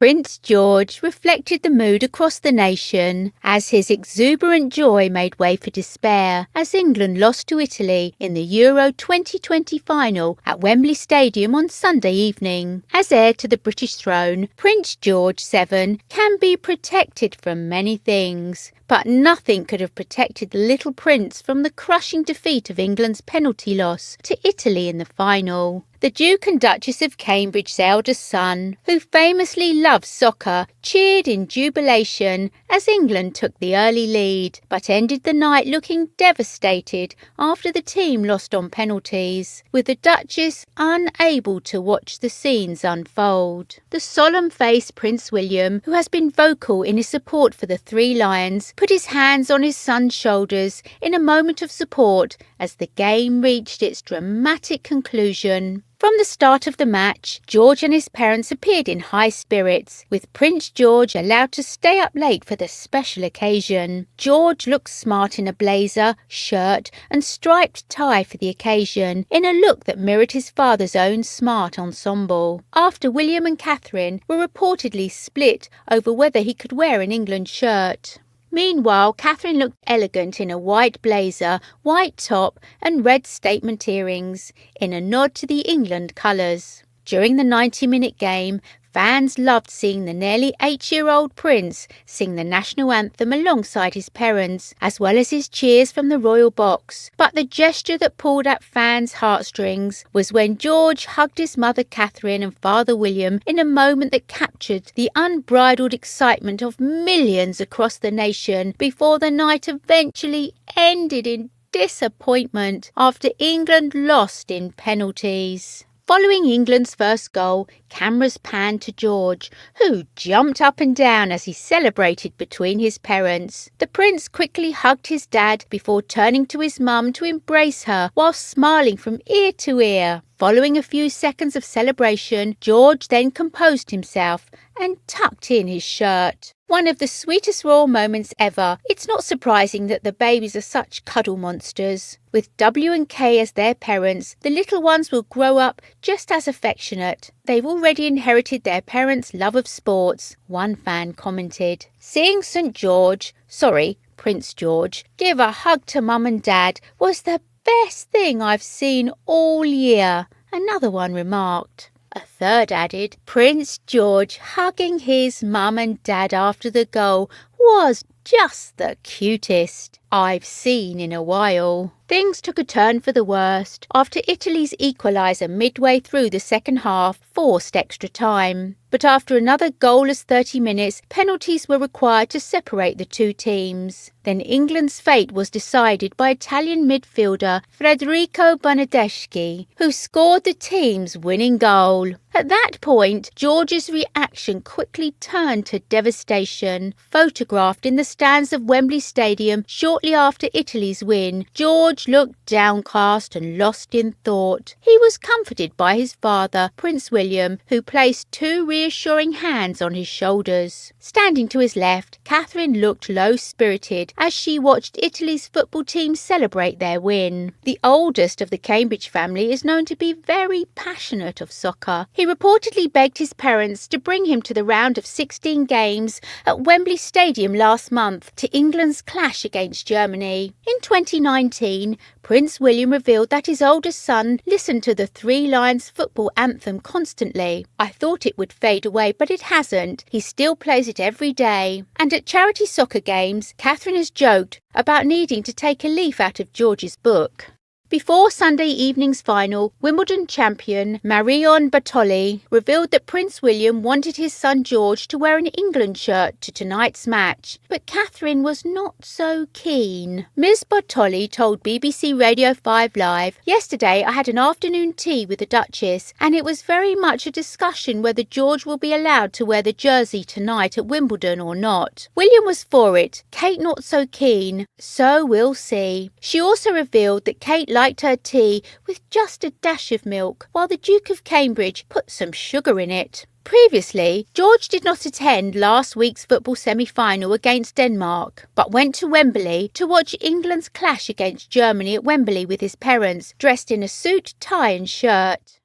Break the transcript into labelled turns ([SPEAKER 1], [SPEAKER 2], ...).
[SPEAKER 1] Prince George reflected the mood across the nation as his exuberant joy made way for despair as England lost to Italy in the Euro 2020 final at Wembley Stadium on Sunday evening. As heir to the British throne, Prince George VII can be protected from many things, but nothing could have protected the little prince from the crushing defeat of England's penalty loss to Italy in the final. The Duke and Duchess of Cambridge's eldest son, who famously loved soccer, cheered in jubilation as England took the early lead, but ended the night looking devastated after the team lost on penalties, with the Duchess unable to watch the scenes unfold. The solemn-faced Prince William, who has been vocal in his support for the Three Lions, put his hands on his son's shoulders in a moment of support as the game reached its dramatic conclusion. From the start of the match, George and his parents appeared in high spirits, with Prince George allowed to stay up late for the special occasion. George looked smart in a blazer, shirt and striped tie for the occasion, in a look that mirrored his father's own smart ensemble. After William and Catherine were reportedly split over whether he could wear an England shirt. Meanwhile, Catherine looked elegant in a white blazer, white top and red statement earrings, in a nod to the England colours. During the 90-minute game, fans loved seeing the nearly 8-year-old prince sing the national anthem alongside his parents, as well as his cheers from the royal box. But the gesture that pulled at fans' heartstrings was when George hugged his mother Catherine and father William in a moment that captured the unbridled excitement of millions across the nation before the night eventually ended in disappointment after England lost in penalties. Following England's first goal, cameras panned to George, who jumped up and down as he celebrated between his parents. The prince quickly hugged his dad before turning to his mum to embrace her while smiling from ear to ear. Following a few seconds of celebration, George then composed himself and tucked in his shirt. One of the sweetest royal moments ever. It's not surprising that the babies are such cuddle monsters. With W and K as their parents, the little ones will grow up just as affectionate. They've already inherited their parents' love of sports, one fan commented. Seeing Prince George, give a hug to Mum and Dad was the best thing I've seen all year, another one remarked. A third added, Prince George hugging his mum and dad after the goal was just the cutest I've seen in a while. Things took a turn for the worst after Italy's equaliser midway through the second half forced extra time. But after another goalless 30 minutes, penalties were required to separate the two teams. Then England's fate was decided by Italian midfielder Federico Bernardeschi, who scored the team's winning goal. At that point, George's reaction quickly turned to devastation. Photographed in the stands of Wembley Stadium shortly after Italy's win, George looked downcast and lost in thought. He was comforted by his father, Prince William, who placed two reassuring hands on his shoulders. Standing to his left, Catherine looked low-spirited as she watched Italy's football team celebrate their win. The oldest of the Cambridge family is known to be very passionate of soccer. He reportedly begged his parents to bring him to the round of 16 games at Wembley Stadium last month to England's clash against Germany. In 2019, Prince William revealed that his oldest son listened to the Three Lions football anthem constantly. I thought it would fade away, but it hasn't. He still plays it every day. And at charity soccer games, Catherine has joked about needing to take a leaf out of George's book. Before Sunday evening's final, Wimbledon champion Marion Bartoli revealed that Prince William wanted his son George to wear an England shirt to tonight's match, but Catherine was not so keen. Ms Bartoli told BBC Radio 5 Live, "Yesterday I had an afternoon tea with the Duchess, and it was very much a discussion whether George will be allowed to wear the jersey tonight at Wimbledon or not. William was for it, Kate not so keen, so we'll see." She also revealed that Kate liked her tea with just a dash of milk, while the Duke of Cambridge put some sugar in it. Previously, George did not attend last week's football semi-final against Denmark, but went to Wembley to watch England's clash against Germany at Wembley with his parents, dressed in a suit, tie and shirt.